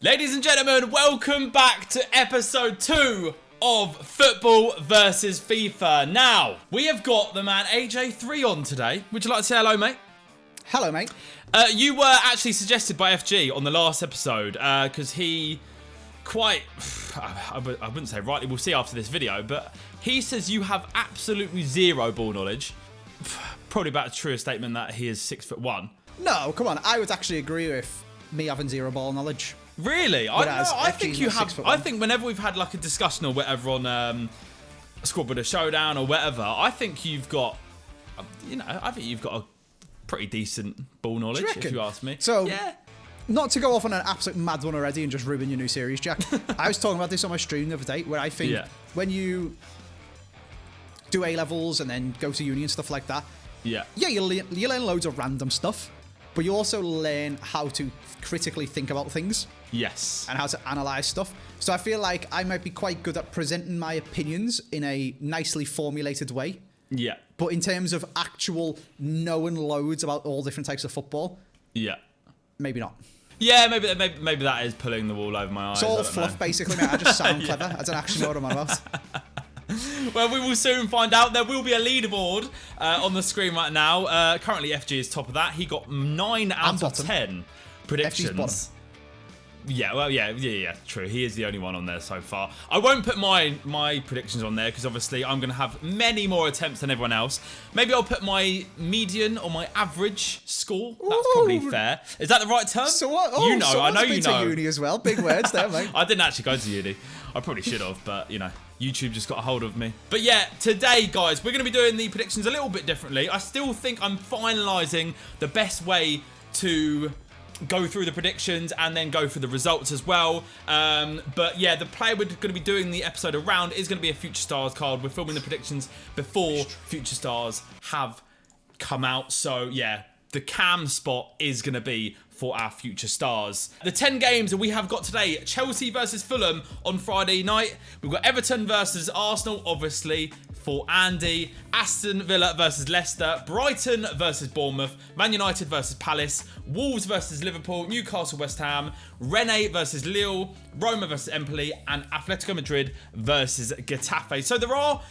Ladies and gentlemen, welcome back to episode 2 of Football versus FIFA. Now, we have got the man AJ3 on today. Would you like to say hello, mate? Hello, mate. You were actually suggested by FG on the last episode because he I wouldn't say rightly, we'll see after this video, but he says you have absolutely zero ball knowledge. Probably about a truer statement that he is 6'1". No, come on. I would actually agree with me having zero ball knowledge. Really? I think you have. I think whenever we've had like a discussion or whatever on Squad Builder Showdown or whatever, I think you've got, I think you've got a pretty decent ball knowledge, if you ask me. So, yeah. Not to go off on an absolute mad one already and just ruin your new series, Jack. I was talking about this on my stream the other day, where I think when you do A-levels and then go to uni and stuff like that, you learn loads of random stuff, but you also learn how to critically think about things. Yes. And how to analyze stuff. So I feel like I might be quite good at presenting my opinions in a nicely formulated way. Yeah. But in terms of actual knowing loads about all different types of football, maybe not. Yeah, maybe that is pulling the wool over my eyes. It's all fluff, basically, mate. I just sound clever. I don't actually know what I'm on about. Well, we will soon find out. There will be a leaderboard on the screen right now. Currently, FG is top of that. He got 9 out of 10 predictions. Yeah, true. He is the only one on there so far. I won't put my predictions on there because obviously I'm going to have many more attempts than everyone else. Maybe I'll put my median or my average score. That's probably fair. Is that the right term? So what? Oh, you know, I know you know. To uni as well. Big words there, mate. I didn't actually go to uni. I probably should have, but YouTube just got a hold of me. But yeah, today, guys, we're going to be doing the predictions a little bit differently. I still think I'm finalising the best way to go through the predictions and then go through the results as well. But yeah, the player we're going to be doing the episode around is going to be a Future Stars card. We're filming the predictions before Future Stars have come out. So yeah, the cam spot is going to be for our Future Stars. The 10 games that we have got today: Chelsea versus Fulham on Friday night. We've got Everton versus Arsenal, obviously, for Andy. Aston Villa versus Leicester. Brighton versus Bournemouth. Man United versus Palace. Wolves versus Liverpool. Newcastle West Ham. Rennes versus Lille. Roma versus Empoli. And Atletico Madrid versus Getafe. So there are...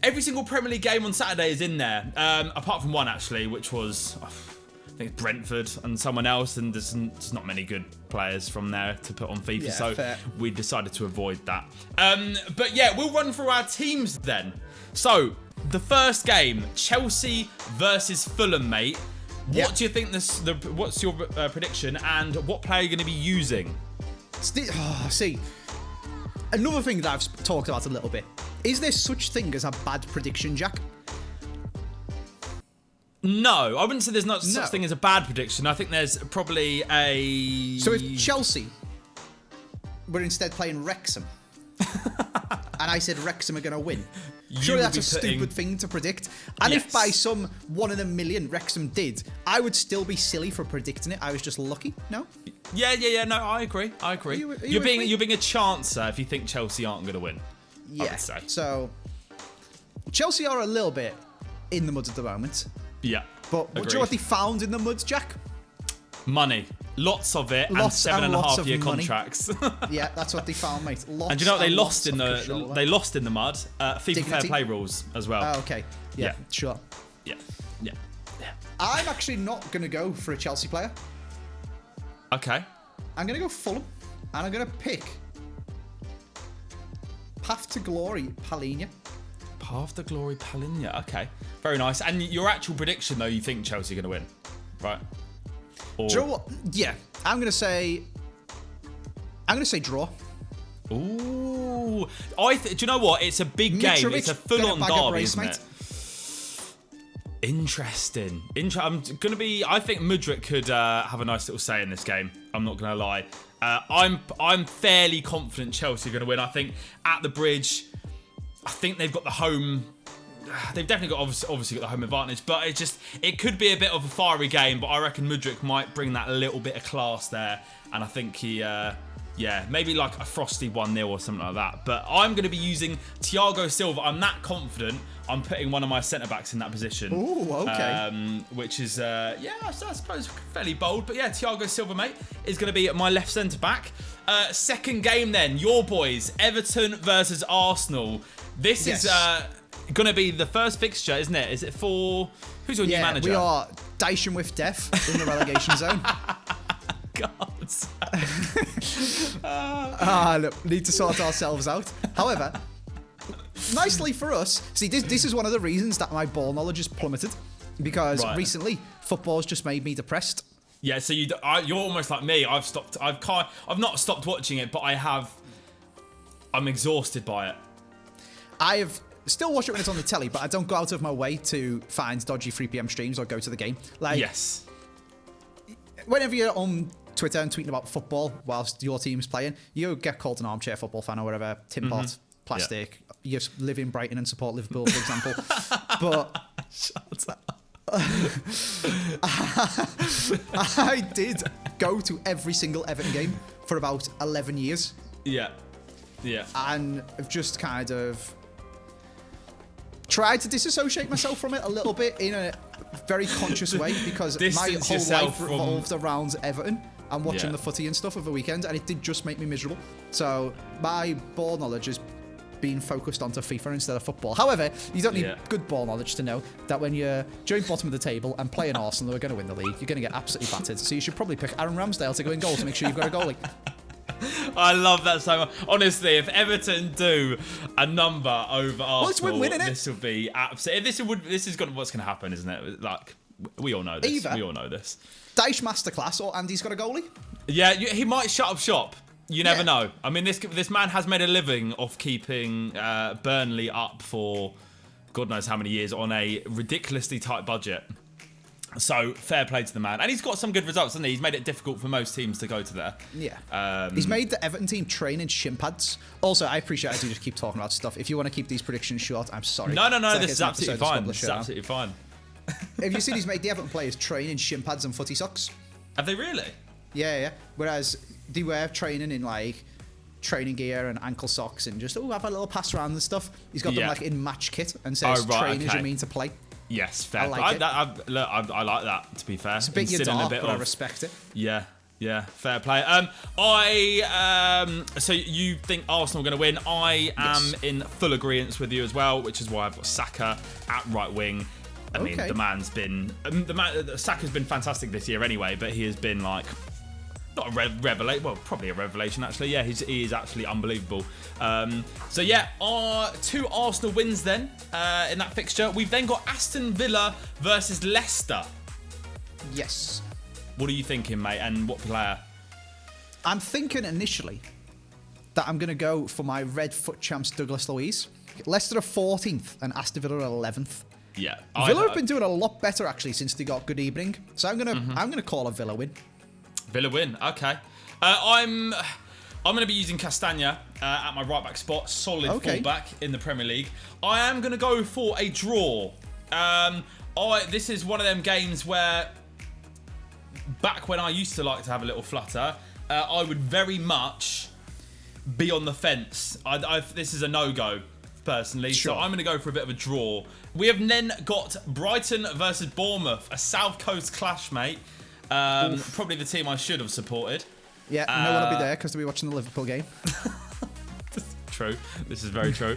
every single Premier League game on Saturday is in there. Apart from one, actually, which was... I think it's Brentford and someone else, and there's not many good players from there to put on FIFA, so fair. We decided to avoid that. But yeah, we'll run through our teams then. So, the first game, Chelsea versus Fulham, mate. What do you think what's your prediction, and what player are you going to be using? See, another thing that I've talked about a little bit. Is there such thing as a bad prediction, Jack? No, I wouldn't say there's not such thing as a bad prediction. I think there's probably a... So if Chelsea were instead playing Wrexham, and I said Wrexham are going to win, surely that's a stupid thing to predict. And if by some 1 in a million Wrexham did, I would still be silly for predicting it. I was just lucky, no? Yeah, no, I agree. You're being a chancer if you think Chelsea aren't going to win. Yeah, I would say. So Chelsea are a little bit in the mud at the moment. Yeah. But do you know what they found in the mud, Jack? Money. Lots of it, and 7.5 year contracts. Yeah, that's what they found, mate. And do you know what they lost in the mud? FIFA Fair Play rules as well. Oh, okay. Yeah, sure. Yeah. I'm actually not going to go for a Chelsea player. Okay. I'm going to go Fulham, and I'm going to pick Path to Glory, Palhinha. Path to Glory, Palhinha. Okay, very nice. And your actual prediction, though, you think Chelsea are going to win, right? Or... Do you know what? Yeah, I'm going to say draw. Ooh, do you know what? It's a big game. It's a full-on derby, isn't it? Interesting. I think Mudryk could have a nice little say in this game. I'm not going to lie. I'm fairly confident Chelsea are going to win. I think at the Bridge, I think they've got the home. They've definitely got obviously got the home advantage, but it could be a bit of a fiery game. But I reckon Mudryk might bring that little bit of class there, and I think he, maybe like a frosty 1-0 or something like that. But I'm going to be using Thiago Silva. I'm that confident. I'm putting one of my centre backs in that position. Ooh, okay. Which is I suppose fairly bold. But yeah, Thiago Silva, mate, is going to be my left centre back. second game then. Your boys, Everton versus Arsenal. This is going to be the first fixture, isn't it? Is it for... Who's your new manager? We are dicing with death in the relegation zone. Look, need to sort ourselves out. However, nicely for us, see, this is one of the reasons that my ball knowledge has plummeted, because recently football's just made me depressed. Yeah, so you're almost like me. I've not stopped watching it, but I'm exhausted by it. I have still watch it when it's on the telly, but I don't go out of my way to find dodgy 3 p.m. streams or go to the game. Like, yes. Whenever you're on Twitter and tweeting about football whilst your team's playing, you get called an armchair football fan or whatever, tin pot, plastic. You live in Brighton and support Liverpool, for example. But shut up. I did go to every single Everton game for about 11 years. Yeah. And I've just kind of tried to disassociate myself from it a little bit in a very conscious way, because my whole life revolved around Everton and watching the footy and stuff over the weekend, and it did just make me miserable. So my ball knowledge has been focused onto FIFA instead of football. However, you don't need good ball knowledge to know that when you're joint bottom of the table and playing Arsenal who are going to win the league, you're going to get absolutely battered. So you should probably pick Aaron Ramsdale to go in goal to make sure you've got a goalie. I love that so much. Honestly, if Everton do a number over Arsenal, this will be absolutely. This is what's going to happen, isn't it? Like, we all know this. Either we all know this. Dyche masterclass or Andy's got a goalie. Yeah, he might shut up shop. You never know. I mean, this man has made a living off keeping Burnley up for God knows how many years on a ridiculously tight budget. So, fair play to the man. And he's got some good results, hasn't he? He's made it difficult for most teams to go to there. Yeah. He's made the Everton team train in shin pads. Also, I appreciate I do just keep talking about stuff. If you want to keep these predictions short, I'm sorry. No, this is absolutely fine. This is absolutely fine. Have you seen he's made the Everton players train in shin pads and footy socks? Have they really? Yeah. Whereas they were training in, like, training gear and ankle socks and just, have a little pass around and stuff. He's got them, like, in match kit and says, train as you mean to play. Yes, fair. I like it. I like that, to be fair. It's a bit dark, but I respect it. Yeah, fair play. So you think Arsenal are going to win? I am in full agreement with you as well, which is why I've got Saka at right wing. I mean, the man's been... Saka's been fantastic this year anyway, but he has been, like... Not a revelation, well, probably a revelation actually. Yeah, he is actually unbelievable. So yeah, our 2 Arsenal wins then in that fixture. We've then got Aston Villa versus Leicester. Yes. What are you thinking, mate? And what player? I'm thinking initially that I'm going to go for my Red Foot champs Douglas Luiz. Leicester are 14th and Aston Villa are 11th. Yeah. Villa have been doing a lot better actually since they got Good Evening. So I'm gonna call a Villa win. Villa win. Okay. I'm going to be using Castagna at my right back spot. Solid fullback in the Premier League. I am going to go for a draw. This is one of them games where back when I used to like to have a little flutter, I would very much be on the fence. This is a no-go personally, so I'm going to go for a bit of a draw. We have then got Brighton versus Bournemouth, a South Coast clash, mate. Probably the team I should have supported. Yeah, no one will be there because they'll be watching the Liverpool game. True. This is very true.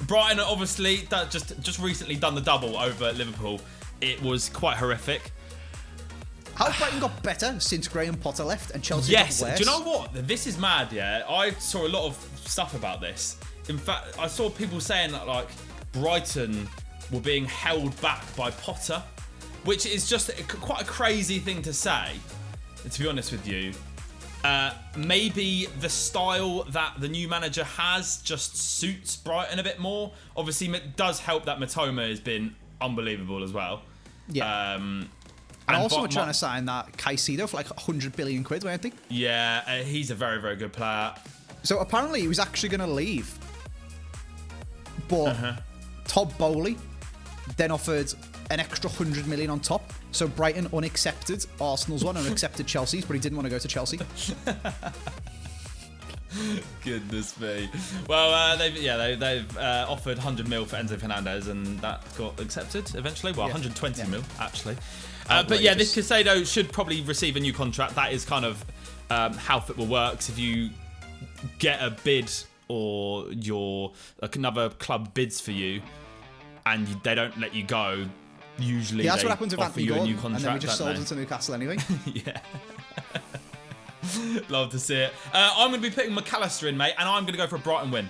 Brighton obviously just recently done the double over Liverpool. It was quite horrific. How Brighton got better since Graham Potter left and Chelsea got worse? Do you know what? This is mad, yeah? I saw a lot of stuff about this. In fact, I saw people saying that, like, Brighton were being held back by Potter, which is just quite a crazy thing to say, to be honest with you. Maybe the style that the new manager has just suits Brighton a bit more. Obviously, it does help that Matoma has been unbelievable as well. Yeah. And also we're trying to sign that Caicedo for like 100 billion quid, weren't they? Yeah, he's a very, very good player. So apparently he was actually going to leave. But Todd Bowley then offered an extra 100 million on top. So Brighton unaccepted Arsenal's one and accepted Chelsea's, but he didn't want to go to Chelsea. Goodness me. Well, they've offered 100 mil for Enzo Fernandez, and that got accepted eventually. Well, 120 mil actually. But yeah, this Caicedo should probably receive a new contract. That is kind of how football works. If you get a bid or another club bids for you and they don't let you go, usually that's they what happens with offer Anthony you a Gordon, new contract. and then we just sold don't him to Newcastle anyway. they? Yeah. Love to see it. I'm going to be putting McAllister in, mate, and I'm going to go for a Brighton win.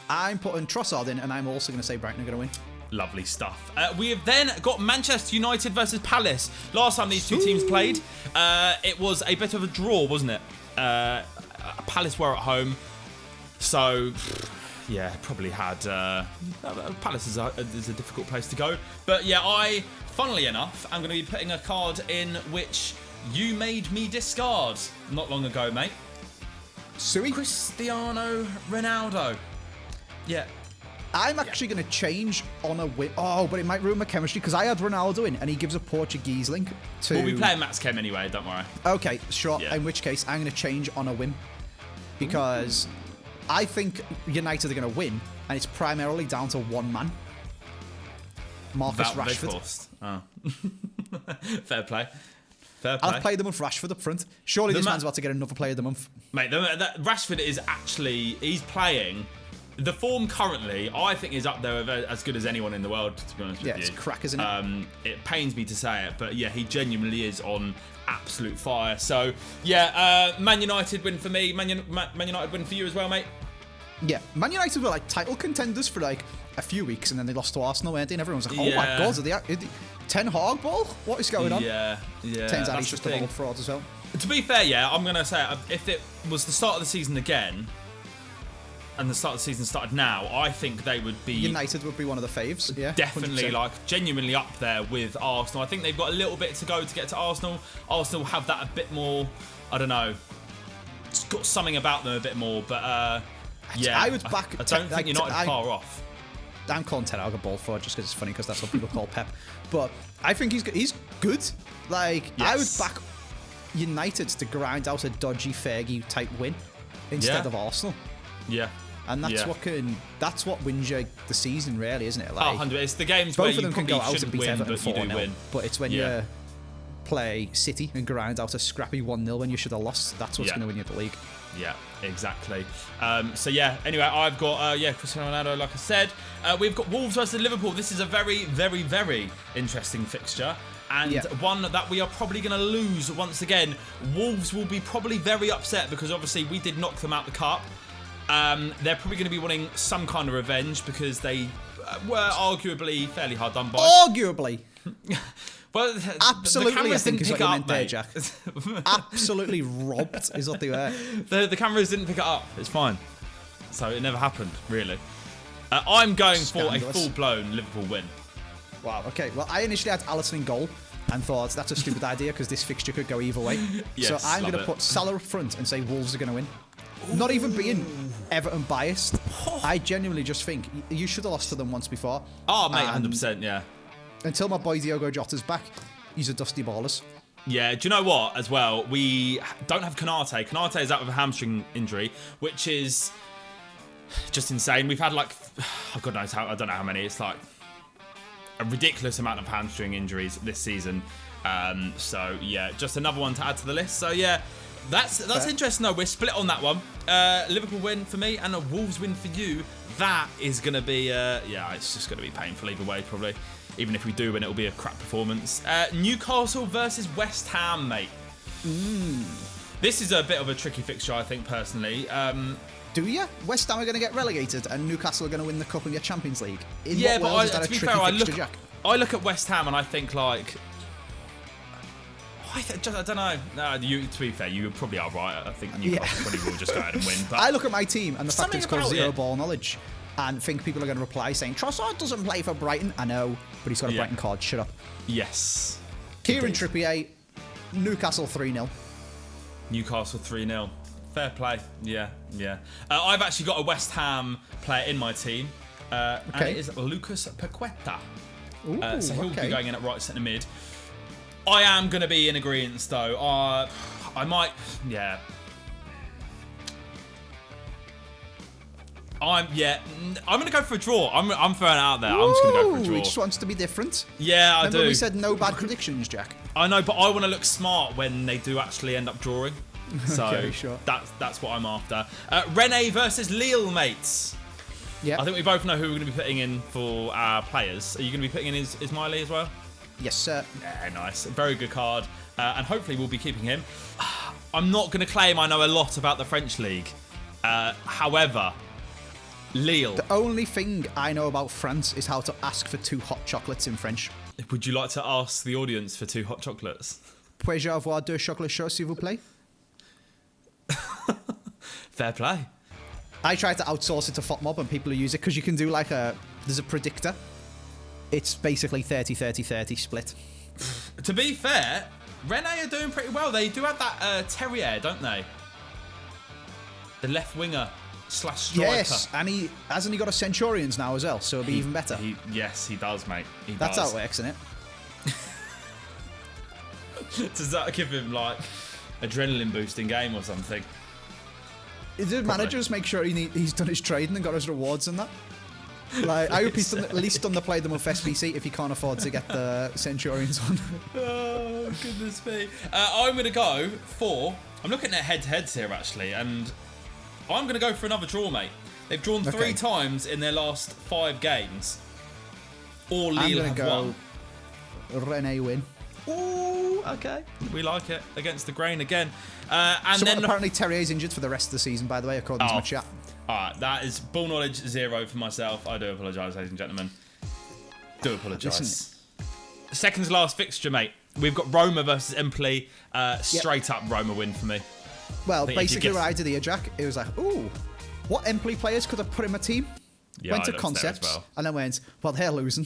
I'm putting Trossard in, and I'm also going to say Brighton are going to win. Lovely stuff. We have then got Manchester United versus Palace. Last time these two teams played, it was a bit of a draw, wasn't it? Palace were at home, so yeah, probably had Palace is a difficult place to go. But yeah, funnily enough, I'm going to be putting a card in which you made me discard not long ago, mate. Sui? Cristiano Ronaldo. Yeah. I'm actually going to change on a win. Oh, but it might ruin my chemistry because I had Ronaldo in and he gives a Portuguese link to... We'll be playing Max Chem anyway, don't worry. Okay, sure. Yeah. In which case, I'm going to change on a whim because I think United are going to win and it's primarily down to one man. Marcus Rashford. Oh. Fair play. Fair play. I've played them with Rashford up front. Surely this man's about to get another player of the month. Mate, Rashford is actually... He's playing... The form currently, I think, is up there with as good as anyone in the world, to be honest with you. Yeah, it's crack, isn't it? It pains me to say it, but yeah, he genuinely is on absolute fire. So, yeah, Man United win for me. Man United win for you as well, mate. Yeah, Man United were like title contenders for like a few weeks, and then they lost to Arsenal, weren't they? And everyone's like, oh my God, are they Ten Hag ball? What is going on? Yeah. Turns out he's just a ball fraud as well. To be fair, yeah, I'm going to say, if it was the start of the season again, and the start of the season started now, I think they would be... United would be one of the faves, yeah. Definitely, 100%. like, genuinely up there with Arsenal. I think they've got a little bit to go to get to Arsenal. Arsenal have that a bit more, I don't know, it's got something about them a bit more, but, yeah. I would back... I don't think United are far off. I'm calling Ten Hag a ball fraud just because it's funny, because that's what people call Pep. But I think he's good. Like, yes. I would back United to grind out a dodgy Fergie-type win instead of Arsenal. Yeah. And that's what wins you the season, really, isn't it? Like, 100%. It's the games both where of them you can go probably out and beat win, Everton but you do 4-0. win. But it's when you play City and grind out a scrappy 1-0 when you should have lost. That's what's going to win you the league. Yeah, exactly. So yeah, anyway, I've got Cristiano Ronaldo, like I said. We've got Wolves versus Liverpool. This is a very, very, very interesting fixture. And one that we are probably going to lose once again. Wolves will be probably very upset because obviously we did knock them out the cup. They're probably going to be wanting some kind of revenge because they were arguably fairly hard done by. Arguably. Well, absolutely, I think is what you meant there, mate. Jack. Absolutely robbed is what they were. The cameras didn't pick it up. It's fine. So it never happened, really. I'm going for a full-blown Liverpool win. Wow, okay. Well, I initially had Alisson in goal and thought that's a stupid idea because this fixture could go either way. Yes, so I'm going to put Salah up front and say Wolves are going to win. Ooh. Not even being Everton biased. I genuinely just think you should have lost to them once before. Oh, mate, 100%, yeah. Until my boy Diogo Jota's back, he's a dusty ballers. Yeah, do you know what, as well? We don't have Konate. Konate is out with a hamstring injury, which is just insane. We've had like, God knows how, I don't know how many. It's like a ridiculous amount of hamstring injuries this season. So, yeah, just another one to add to the list. So, yeah, that's interesting, though. We're split on that one. Liverpool win for me and a Wolves win for you. That is going to be, it's just going to be painful either way, probably. Even if we do win, it'll be a crap performance. Newcastle versus West Ham, mate. This is a bit of a tricky fixture, I think, personally. Do you? West Ham are going to get relegated and Newcastle are going to win the Cup and get Champions League. In yeah, what but to be fair, I look at West Ham and I think, like... I don't know. No, to be fair, you probably are right. I think Newcastle probably will just go ahead and win. But I look at my team and the fact it's called zero it. Ball knowledge and think people are going to reply saying, Trossard doesn't play for Brighton. I know, but he's got a Brighton card. Shut up. Yes. Kieran Trippier, Newcastle 3-0. Newcastle 3-0. Fair play. Yeah. I've actually got a West Ham player in my team. And it is Lucas Paqueta. So he'll be going in at right centre mid. I am going to be in agreement, though. I might... Yeah. I'm going to go for a draw. I'm throwing it out there. I'm just going to go for a draw. He just wants to be different. Yeah, I do. Remember we said no bad predictions, Jack? I know, but I want to look smart when they do actually end up drawing. So okay, sure. that's what I'm after. Rene versus Lille, mates. Yeah. I think we both know who we're going to be putting in for our players. Are you going to be putting in Ismaili as well? Yes, sir. Yeah, nice. Very good card. And hopefully we'll be keeping him. I'm not going to claim I know a lot about the French league. However, Lille. The only thing I know about France is how to ask for 2 hot chocolates in French. Would you like to ask the audience for 2 hot chocolates? Puis-je avoir 2 chocolats chauds, s'il vous plaît? Fair play. I tried to outsource it to FOTMob and people who use it because you can do like there's a predictor. It's basically 30-30-30 split. To be fair, Rene are doing pretty well. They do have that Terrier, don't they? The left winger / striker. Yes, and hasn't he got a Centurions now as well, so it'll be even better. Yes, he does, mate. That's how it works, isn't it? Does that give him like adrenaline boosting game or something? Did managers make sure he's done his trading and got his rewards and that? Like, I hope he's at least done the play the month SBC if he can't afford to get the Centurions on. Oh, goodness me. I'm going to go for... I'm looking at head-to-heads here, actually, and I'm going to go for another draw, mate. They've drawn 3 times in their last 5 games. Or Lille have won. Rene win. Ooh, okay. We like it. Against the grain again. And then apparently Terrier's injured for the rest of the season, by the way, according to my chat. Alright, that is ball knowledge 0 for myself. I do apologise, ladies and gentlemen. Do apologise. Second to last fixture, mate. We've got Roma versus Empoli. Straight up Roma win for me. Well, basically what I did here, Jack, it was like, ooh, what Empoli players could I put in my team? Yeah, went to concepts and then went, well, they're losing.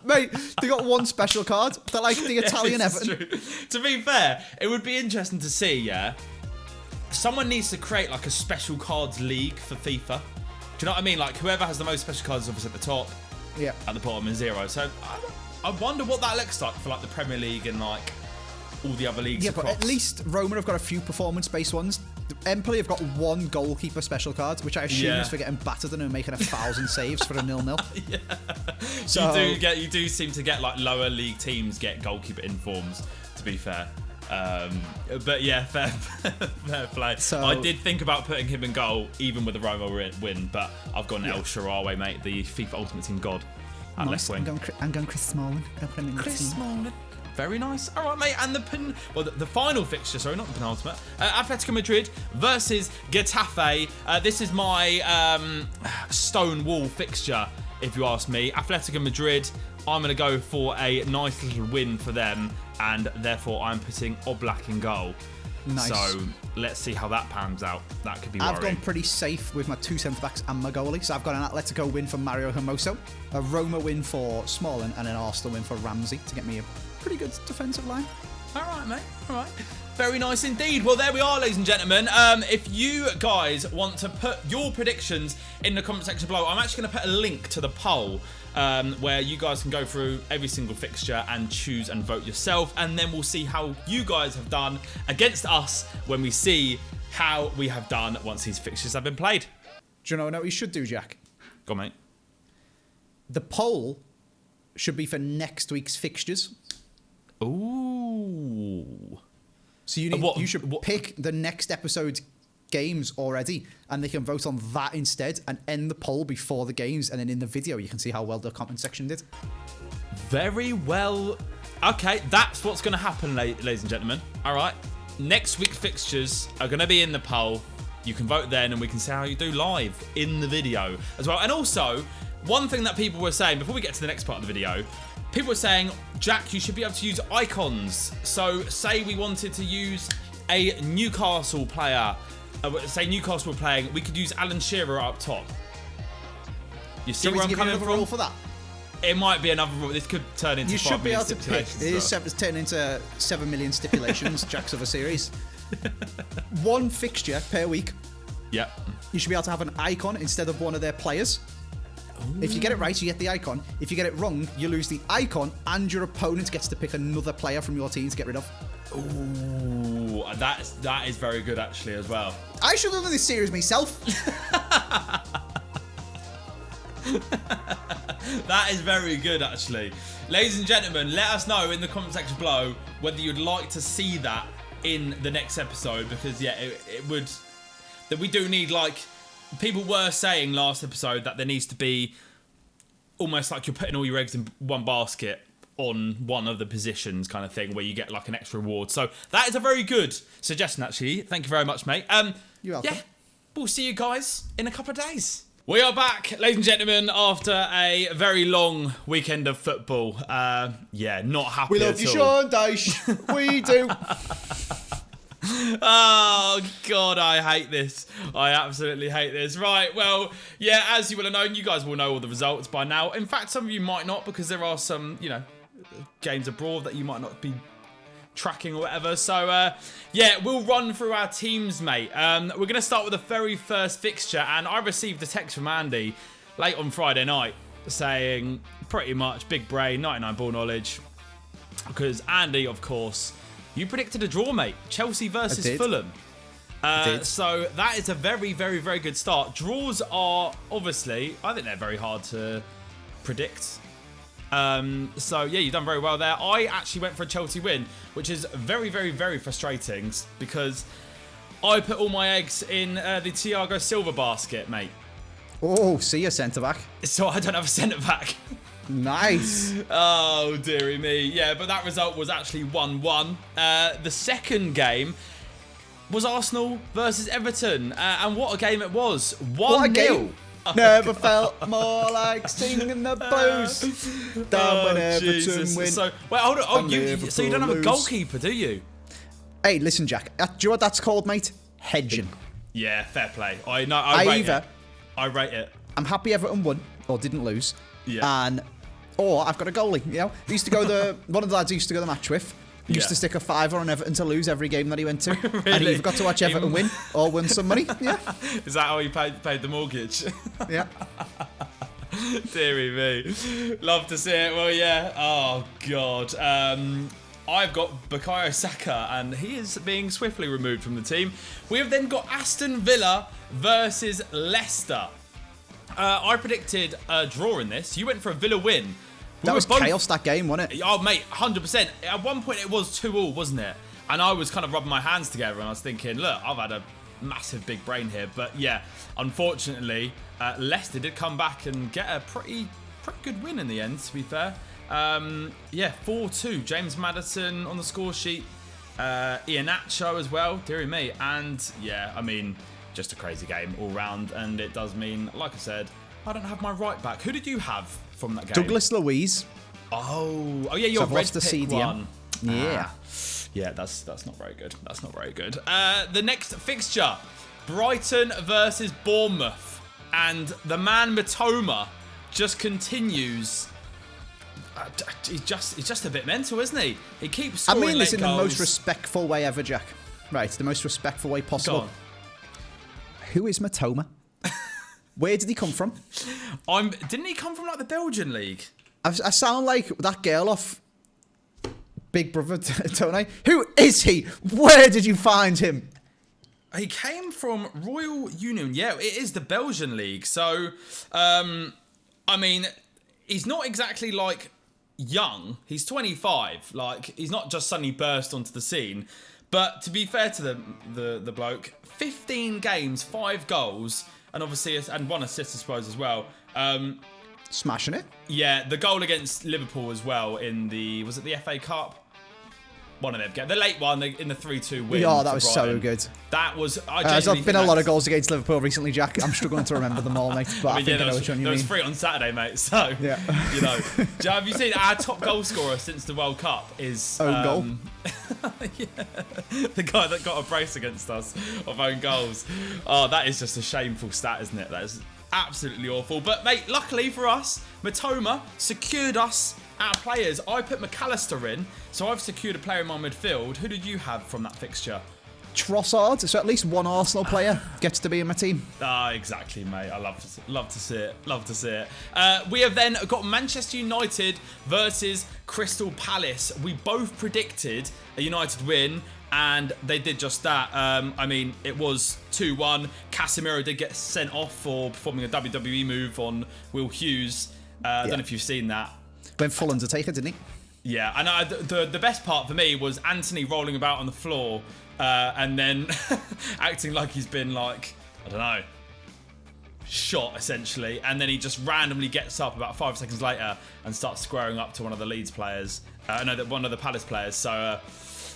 Mate, they got 1 special card. They're like the Italian Everton. True. To be fair, it would be interesting to see, yeah. Someone needs to create like a special cards league for FIFA. Do you know what I mean? Like whoever has the most special cards is obviously at the top. Yeah. At the bottom is 0. So I wonder what that looks like for like the Premier League and like all the other leagues. Yeah, across. but at least Roma have got a few performance-based ones. Empoli have got 1 goalkeeper special card, which I assume is for getting battered and making 1,000 saves for a 0-0. Yeah. So you do seem to get like lower league teams get goalkeeper informs. To be fair. But yeah, fair play. So, I did think about putting him in goal, even with the Roma win, but I've gone El Shaarawy, mate, the FIFA Ultimate Team god at left wing. I'm going Chris Smalling. Chris Smalling. Very nice. All right, mate. And the final fixture, sorry, not the penultimate. Atletico Madrid versus Getafe. This is my stone wall fixture, if you ask me. Atletico Madrid, I'm going to go for a nice little win for them, and therefore I'm putting Oblak in goal. Nice. So let's see how that pans out. That could be worrying. I've gone pretty safe with my 2 centre-backs and my goalie. So I've got an Atletico win for Mario Hermoso, a Roma win for Smalling, and an Arsenal win for Ramsey to get me a pretty good defensive line. All right, mate. All right. Very nice indeed. Well, there we are, ladies and gentlemen. If you guys want to put your predictions in the comment section below, I'm actually going to put a link to the poll where you guys can go through every single fixture and choose and vote yourself. And then we'll see how you guys have done against us when we see how we have done once these fixtures have been played. Do you know what you should do, Jack? Go on, mate. The poll should be for next week's fixtures. Ooh. So you should pick the next episode's games already, and they can vote on that instead and end the poll before the games, and then in the video you can see how well the comment section did. Very well. Okay, that's what's going to happen, ladies and gentlemen. All right. Next week's fixtures are going to be in the poll. You can vote then, and we can see how you do live in the video as well. And also, one thing that people were saying before we get to the next part of the video, people were saying, Jack, you should be able to use icons. So say we wanted to use a Newcastle player, say Newcastle were playing, we could use Alan Shearer up top. You see where I'm coming from? Rule for that? It might be another rule. This could turn into 5 million stipulations. It is turning into 7 million stipulations, Jack's other series. 1 fixture per week. Yep. You should be able to have an icon instead of one of their players. Ooh. If you get it right, you get the icon. If you get it wrong, you lose the icon, and your opponent gets to pick another player from your team to get rid of. Ooh, that is very good actually as well. I should have done this series myself. That is very good, actually. Ladies and gentlemen, let us know in the comment section below whether you'd like to see that in the next episode, because yeah, it would. That we do need, like, people were saying last episode that there needs to be almost like you're putting all your eggs in one basket on one of the positions kind of thing, where you get like an extra reward. So that is a very good suggestion, actually. Thank you very much, mate. You're welcome. Yeah, we'll see you guys in a couple of days. We are back, ladies and gentlemen, after a very long weekend of football. Yeah, not happy We love you, Sean Dyche. We do. Oh, God, I hate this. I absolutely hate this. Right, well, yeah, as you will have known, you guys will know all the results by now. In fact, some of you might not, because there are some, you know, games abroad that you might not be tracking or whatever. So, yeah, we'll run through our teams, mate. We're going to start with the very first fixture, and I received a text from Andy late on Friday night saying pretty much big brain, 99 ball knowledge, because Andy, of course, you predicted a draw, mate. Chelsea versus Fulham. So that is a very, very, very good start. Draws are obviously, I think they're very hard to predict. So yeah, you've done very well there. I actually went for a Chelsea win, which is very, very, very frustrating because I put all my eggs in the Thiago Silva basket, mate. Oh, see a centre-back. So I don't have a centre-back. Nice. Oh, dearie me. Yeah, but that result was actually 1-1. The second game was Arsenal versus Everton. And what a game it was. 1-0. Never felt more like singing the blues than when Everton win. So, wait, hold on. Oh, so you don't have a goalkeeper, do you? Hey, listen, Jack. Do you know what that's called, mate? Hedging. Yeah, fair play. I rate it. I'm happy Everton won or didn't lose. Yeah. Or I've got a goalie. You know, I used to go one of the lads I used to go to the match with. He used to stick a $5 on Everton to lose every game that he went to. Really? And he either got to watch Everton win or win some money. Yeah. Is that how he paid the mortgage? Yeah. Deary me. Love to see it. Well, yeah. Oh, God. I've got Bukayo Saka, and he is being swiftly removed from the team. We have then got Aston Villa versus Leicester. I predicted a draw in this. You went for a Villa win. That was chaos, that game, wasn't it? Oh, mate, 100%. At one point, it was 2-2, wasn't it? And I was kind of rubbing my hands together, and I was thinking, look, I've had a massive big brain here. But, yeah, unfortunately, Leicester did come back and get a pretty good win in the end, to be fair. Yeah, 4-2. James Maddison on the score sheet. Iheanacho as well, dearie me. And, yeah, I mean, just a crazy game all round. And it does mean, like I said, I don't have my right back. Who did you have from that game? Douglas Luiz. Oh yeah, your red pick CDM. One. Yeah. Yeah, that's not very good. That's not very good. The next fixture, Brighton versus Bournemouth. And the man Matoma just continues. He's just a bit mental, isn't he? He keeps scoring. I mean this in goals. the most respectful way ever, Jack. Right, the most respectful way possible. Who is Matoma? Where did he come from? Didn't he come from like the Belgian league? I sound like that girl off Big Brother Tony. Who is he? Where did you find him? He came from Royal Union. Yeah, it is the Belgian league. So, I mean, he's not exactly like young. He's 25. Like, he's not just suddenly burst onto the scene. But to be fair to the bloke, 15 games, 5 goals, and obviously and 1 assist, I suppose, as well. Smashing it. Yeah, the goal against Liverpool as well in was it the FA Cup? One of them. The late one in the 3-2 win. Oh, that was so good. That was. There's been a lot of goals against Liverpool recently, Jack. I'm struggling to remember them all, mate. But I think I know which one you mean. There was 3 on Saturday, mate. So, yeah. You know. Have you seen our top goal scorer since the World Cup is... Own goal? Yeah. The guy that got a brace against us of own goals. Oh, that is just a shameful stat, isn't it? That is absolutely awful. But, mate, luckily for us, Matoma secured us our players. I put McAllister in, so I've secured a player in my midfield. Who did you have from that fixture? Trossard. So at least one Arsenal player gets to be in my team. Exactly, mate. I love to see it. Love to see it. We have then got Manchester United versus Crystal Palace. We both predicted a United win, and they did just that. I mean, it was 2-1. Casemiro did get sent off for performing a WWE move on Will Hughes. I don't know if you've seen that. Went full Undertaker, didn't he? Yeah, and the best part for me was Anthony rolling about on the floor and then acting like he's been like, I don't know, shot essentially, and then he just randomly gets up about 5 seconds later and starts squaring up to one of the Leeds players. No, that one of the Palace players. So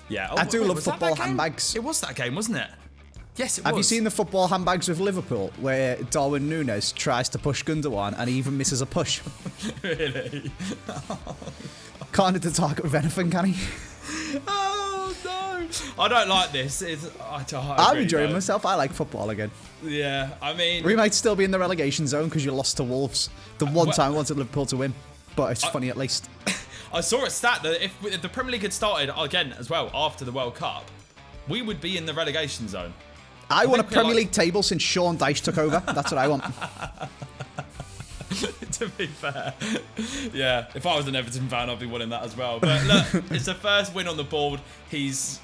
yeah, I do love football handbags. It was that game, wasn't it? Yes, it was. Have you seen the football handbags with Liverpool where Darwin Núñez tries to push Gundogan and he even misses a push? Really? Can't hit the target with anything, can he? Oh no! I don't like this. I'm enjoying myself. I like football again. Yeah, I mean, we might still be in the relegation zone because you lost to Wolves. The one time I wanted Liverpool to win, but it's funny at least. I saw a stat that if the Premier League had started again as well after the World Cup, we would be in the relegation zone. I want a Premier League table since Sean Dyche took over. That's what I want. To be fair, yeah, if I was an Everton fan, I'd be wanting that as well. But look, it's the first win on the board. He's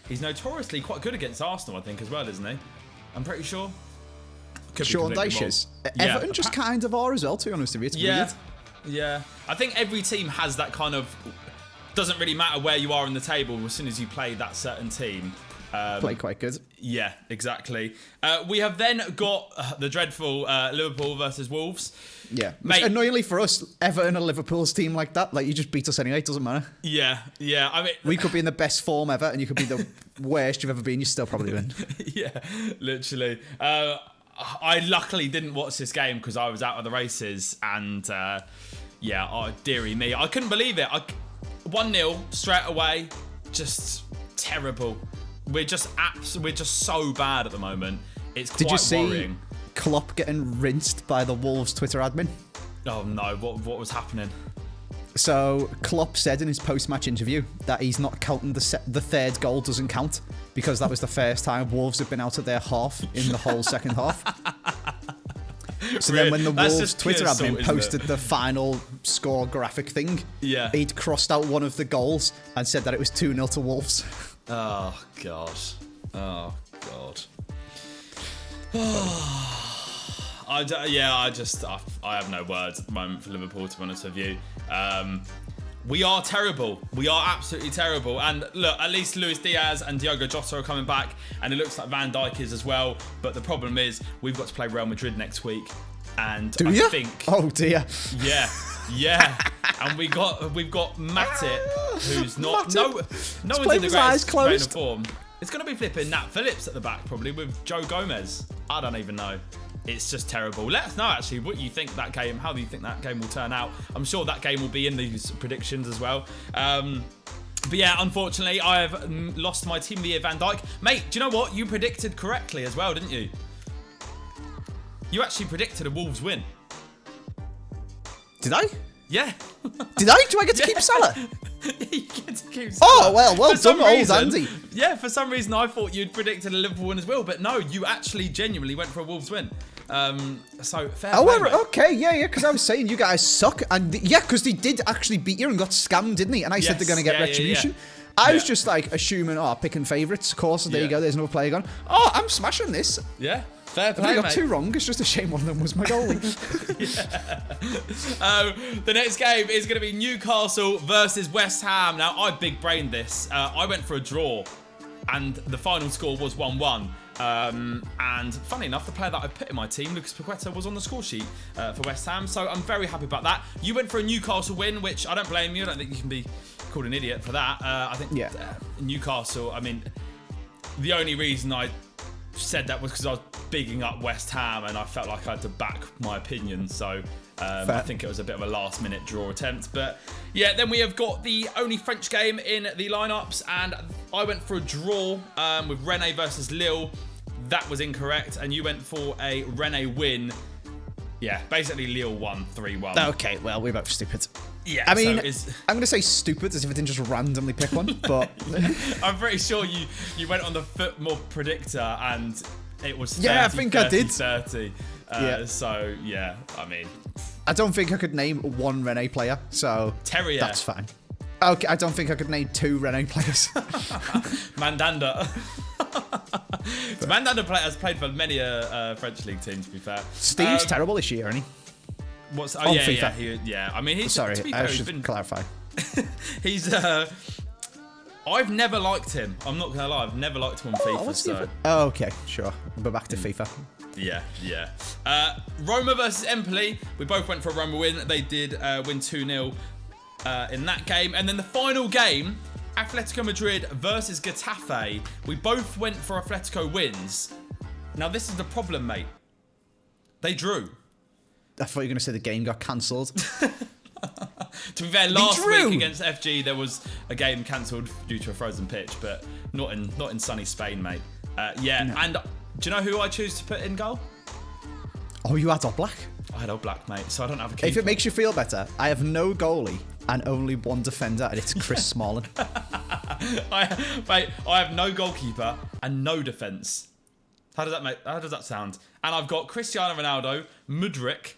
notoriously quite good against Arsenal, I think, as well, isn't he? I'm pretty sure. Sean Dyche is. Everton just kind of are as well, to be honest with you. It's weird. Yeah, I think every team has that kind of. Doesn't really matter where you are in the table. As soon as you play that certain team. Play quite good. Yeah, exactly. We have then got the dreadful Liverpool versus Wolves. Yeah. Mate, annoyingly for us, Everton and Liverpool's team like that, like you just beat us anyway, it doesn't matter. Yeah. I mean, we could be in the best form ever and you could be the worst you've ever been, you still probably win. Yeah, literally. I luckily didn't watch this game because I was out of the races and dearie me. I couldn't believe it. 1-0 straight away. Just terrible. We're just so bad at the moment. It's quite worrying. Did you see Klopp getting rinsed by the Wolves Twitter admin? Oh no, what was happening? So Klopp said in his post-match interview that he's not counting the third goal doesn't count because that was the first time Wolves have been out of their half in the whole second half. So then when the Wolves Twitter admin posted the final score graphic thing, he'd crossed out one of the goals and said that it was 2-0 to Wolves. Oh, God. Oh, God. I have no words at the moment for Liverpool, to be honest with you. We are terrible. We are absolutely terrible. And look, at least Luis Diaz and Diogo Jota are coming back, and it looks like Van Dijk is as well. But the problem is, we've got to play Real Madrid next week. And I think, oh dear, yeah, and we've got Matip, who's not no one's in the greatest vein of form. It's going to be flipping Nat Phillips at the back probably with Joe Gomez. I don't even know. It's just terrible. Let us know actually what you think that game. How do you think that game will turn out? I'm sure that game will be in these predictions as well. But yeah, unfortunately, I have lost my team of the year, Van Dijk. Mate, do you know what? You predicted correctly as well, didn't you? You actually predicted a Wolves win. Did I? Yeah. Did I? Do I get to keep Salah? You get to keep Salah. Oh, well done, old Andy. Yeah, for some reason I thought you'd predicted a Liverpool win as well, but no, you actually genuinely went for a Wolves win. So fair play, mate. Okay, yeah, because I was saying you guys suck, and because they did actually beat you and got scammed, didn't they? And I said they're going to get retribution. Yeah. I was just like assuming, picking favourites, of course. There you go. There's another player gone. Oh, I'm smashing this. Yeah. Fair play, I got two wrong. It's just a shame one of them was my goalie. The next game is going to be Newcastle versus West Ham. Now, I big-brained this. I went for a draw, and the final score was 1-1. And funny enough, the player that I put in my team, Lucas Paqueta, was on the score sheet for West Ham. So I'm very happy about that. You went for a Newcastle win, which I don't blame you. I don't think you can be called an idiot for that. I think Newcastle, I mean, the only reason I said that was because I was bigging up West Ham and I felt like I had to back my opinion. So I think it was a bit of a last-minute draw attempt. But yeah, then we have got the only French game in the lineups, and I went for a draw with Rennes versus Lille. That was incorrect, and you went for a Rennes win. Yeah, basically Lille won 3-1. Okay, well, we're both stupid. Yeah, I mean, I'm going to say stupid as if I didn't just randomly pick one, but... I'm pretty sure you went on the Football Predictor and it was 30, I think 30, I did. 30. So, yeah, I mean... I don't think I could name one Rennes player, so Terrier. That's fine. Okay, I don't think I could name two Rennes players. Mandanda. Mandanda has played for many French league teams, to be fair. Steve's terrible this year, isn't he? What's? Oh On yeah, FIFA. yeah. I mean, he's Sorry, to be I fair, he's should been. clarify. He's. I've never liked him. I'm not gonna lie. I've never liked him on FIFA. So. Oh, okay, sure. We're back to FIFA. Yeah. Roma versus Empoli. We both went for a Roma win. They did win 2-0 in that game. And then the final game, Atletico Madrid versus Getafe. We both went for Atletico wins. Now, this is the problem, mate. They drew. I thought you were going to say the game got cancelled. To be fair, last week against FG, there was a game cancelled due to a frozen pitch, but not in sunny Spain, mate. No. And do you know who I choose to put in goal? Oh, you had Oblak? I had Oblak, mate, so I don't have a keeper. If it makes you feel better, I have no goalie and only one defender, and it's Chris Smalling. I have no goalkeeper and no defence. How does that sound? And I've got Cristiano Ronaldo, Mudryk.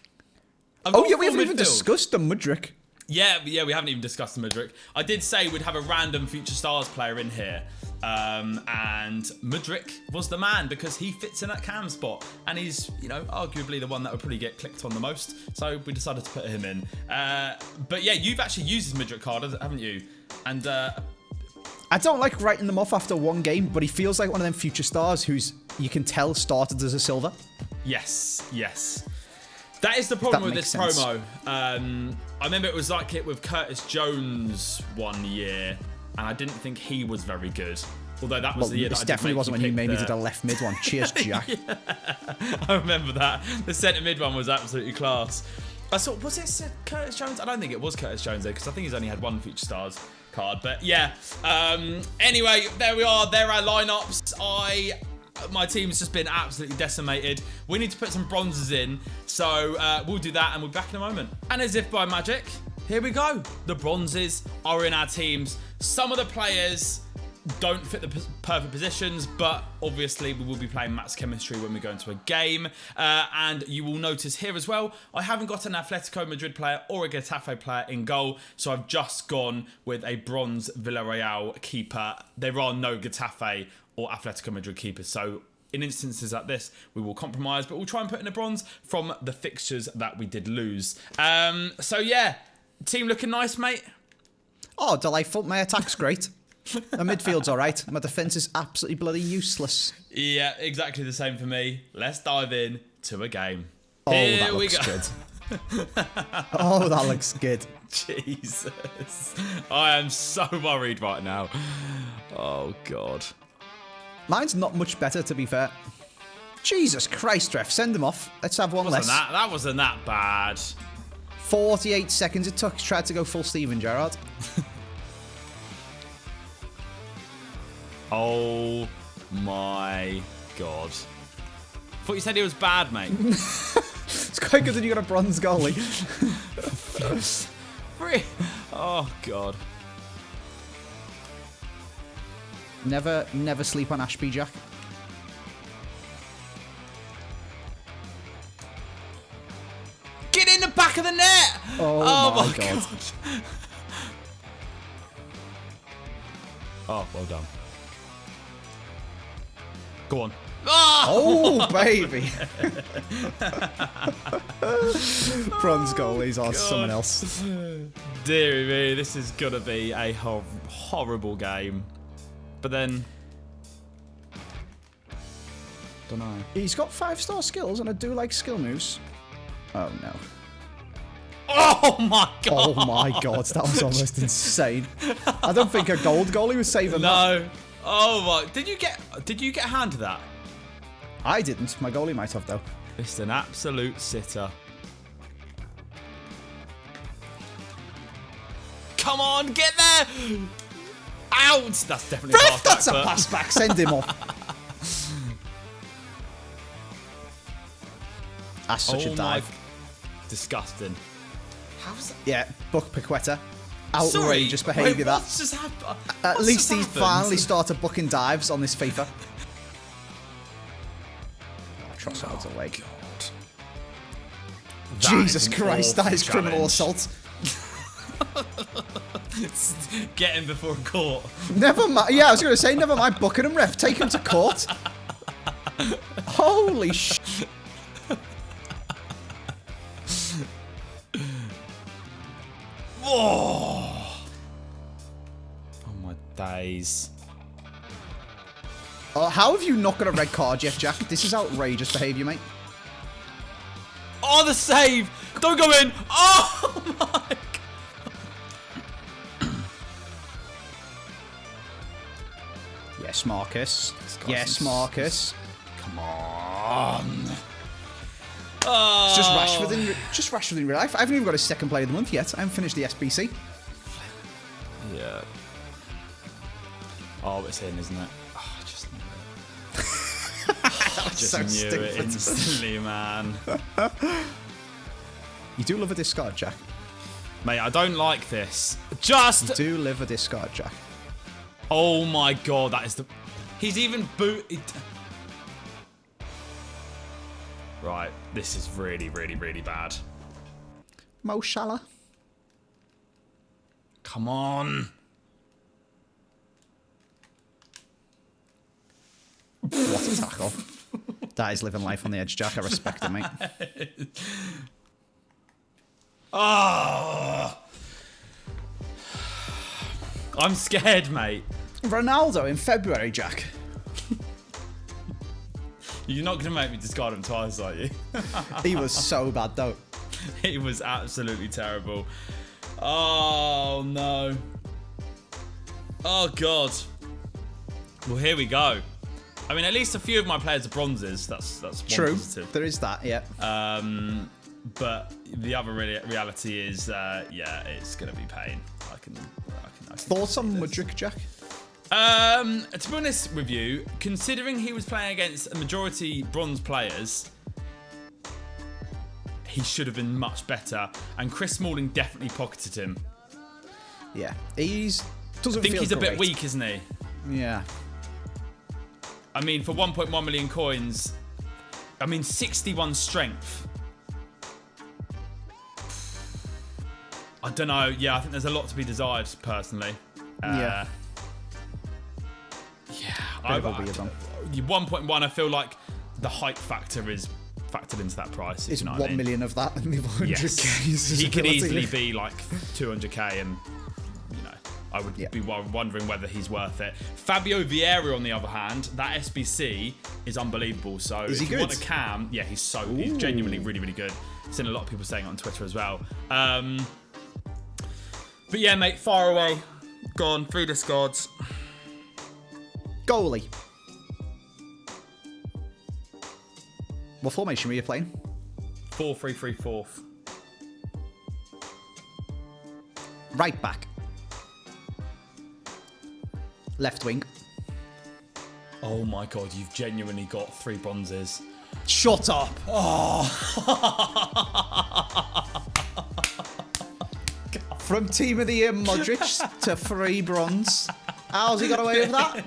We haven't even discussed the Mudryk. Yeah, we haven't even discussed the Mudryk. I did say we'd have a random Future Stars player in here. And Mudryk was the man because he fits in that cam spot. And he's, arguably the one that would probably get clicked on the most. So we decided to put him in. But yeah, you've actually used his Mudryk card, haven't you? And I don't like writing them off after one game, but he feels like one of them Future Stars who's, you can tell, started as a silver. Yes. That is the problem with this promo. I remember it was like it with Curtis Jones one year, and I didn't think he was very good. Although that was the year that I definitely wasn't when you made me did a left mid one. Cheers, Jack. I remember that. The centre mid one was absolutely class. Was it Curtis Jones? I don't think it was Curtis Jones though, because I think he's only had one Future Stars card. But yeah. Anyway, there we are. There are our lineups. My team's just been absolutely decimated. We need to put some bronzes in. So we'll do that and we'll be back in a moment. And as if by magic, here we go. The bronzes are in our teams. Some of the players don't fit the perfect positions, but obviously we will be playing max chemistry when we go into a game. And you will notice here as well, I haven't got an Atletico Madrid player or a Getafe player in goal, so I've just gone with a bronze Villarreal keeper. There are no Getafe or Atletico Madrid keepers, so in instances like this, we will compromise, but we'll try and put in a bronze from the fixtures that we did lose. So yeah, team looking nice, mate. Oh, delightful. My attack's great. My midfield's all right. My defence is absolutely bloody useless. Yeah, exactly the same for me. Let's dive in to a game. Oh, here that looks good. Oh, that looks good. Jesus. I am so worried right now. Oh, God. Mine's not much better, to be fair. Jesus Christ, ref. Send him off. Let's have one less. That wasn't that bad. 48 seconds it took. Tried to go full Steven Gerrard. Oh my God. Thought you said he was bad, mate. It's quite good that you got a bronze goalie. Oh God. Never sleep on Ashby, Jack. Get in the back of the net! Oh my God. Oh, well done. Go on. Oh, baby. Bronze goalies are someone else. Deary me, this is going to be a horrible game. But then... don't know. He's got 5-star skills, and I do like skill moves. Oh, no. Oh, my God. Oh, my God. That was almost insane. I don't think a gold goalie was saving that. No. Oh, my. Did you get a hand to that? I didn't. My goalie might have, though. It's an absolute sitter. Come on, get there! Out! That's definitely a pass back. That's a pass back. Send him off. That's such a dive. Disgusting. How's that? Yeah, book Paqueta. Outrageous behaviour, that. What's just happened? At least he's finally started booking dives on this FIFA. Trossard's away. Jesus Christ, that is criminal assault. Get him before court. Never mind. Yeah, I was going to say, never mind booking him, ref. Take him to court. Holy sh... Oh my days. How have you not got a red card yet, Jack? This is outrageous behaviour, mate. Oh, the save! Don't go in! Oh my God! Yes, Marcus. Yes, Marcus. Come on. It's just Rashford in real life. I haven't even got a second player of the month yet. I haven't finished the SBC. Yeah. Oh, it's in, isn't it? Oh, I just knew it. I just so knew stupid. it instantly, man. You do love a discard, Jack. Mate, I don't like this. Just... You do live a discard, Jack. Oh my God, that is the... He's even booted... Right, this is really, really, really bad. Mo Salah. Come on. What a tackle. That is living life on the edge, Jack. I respect it, mate. Oh. I'm scared, mate. Ronaldo in February, Jack. You're not going to make me discard him twice, are you? He was so bad, though. He was absolutely terrible. Oh, no. Oh, God. Well, here we go. I mean, at least a few of my players are bronzes. That's one true. Positive. There is that, yeah. But the other reality is, yeah, it's going to be pain. I can Thoughts on Mudryk, Jack? To be honest with you, considering he was playing against a majority bronze players, he should have been much better. And Chris Smalling definitely pocketed him. Yeah, he's doesn't. I think feel he's a great. bit weak, isn't he? Yeah. I mean, for 1.1 million coins, I mean, 61 strength. I don't know. Yeah, I think there's a lot to be desired, personally. Yeah. Yeah. Bit of a weird one. 1.1, I feel like the hype factor is factored into that price. It's you know 1 million of that and the 100k. Yes. He could easily be like 200k, and you know, I would be wondering whether he's worth it. Fabio Vieira, on the other hand, that SBC is unbelievable. So is he if you good? want a cam, yeah, he's genuinely really, really good. I've seen a lot of people saying it on Twitter as well. But yeah, mate, far away. Gone. 3 discards. Goalie. What formation were you playing? 4-3-3-4. Right back. Left wing. Oh my God, you've genuinely got 3 bronzes. Shut up. Oh. From Team of the Year Modric to 3 bronze. How's he got away with that?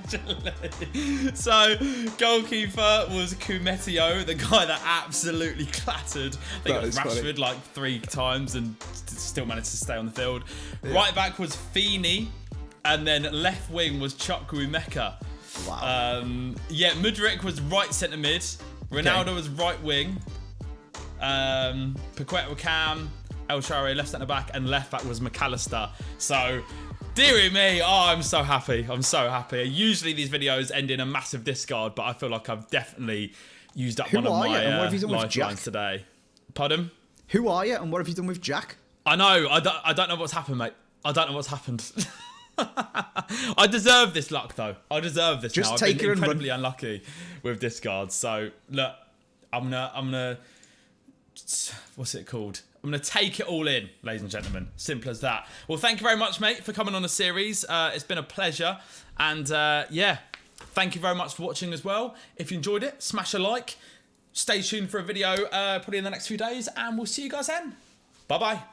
So, goalkeeper was Kumetio, the guy that absolutely clattered. I think it was Rashford like 3 times and still managed to stay on the field. Yeah. Right back was Feeney, and then left wing was Chukwuemeka. Wow. Yeah, Mudryk was right centre mid. Ronaldo was right wing. Paqueta with Cam. El Shaarawy left centre back, and left back was McAllister. So, dearie me, oh, I'm so happy. I'm so happy. Usually these videos end in a massive discard, but I feel like I've definitely used up one of my lifelines today. Pardon? Who are you, and what have you done with Jack? I know. I don't know what's happened, mate. I don't know what's happened. I deserve this luck, though. I deserve this. Just now. take I've been it incredibly unlucky with discards. So look, I'm gonna. What's it called? I'm going to take it all in, ladies and gentlemen. Simple as that. Well, thank you very much, mate, for coming on the series. It's been a pleasure. And, yeah, thank you very much for watching as well. If you enjoyed it, smash a like. Stay tuned for a video probably in the next few days. And we'll see you guys then. Bye-bye.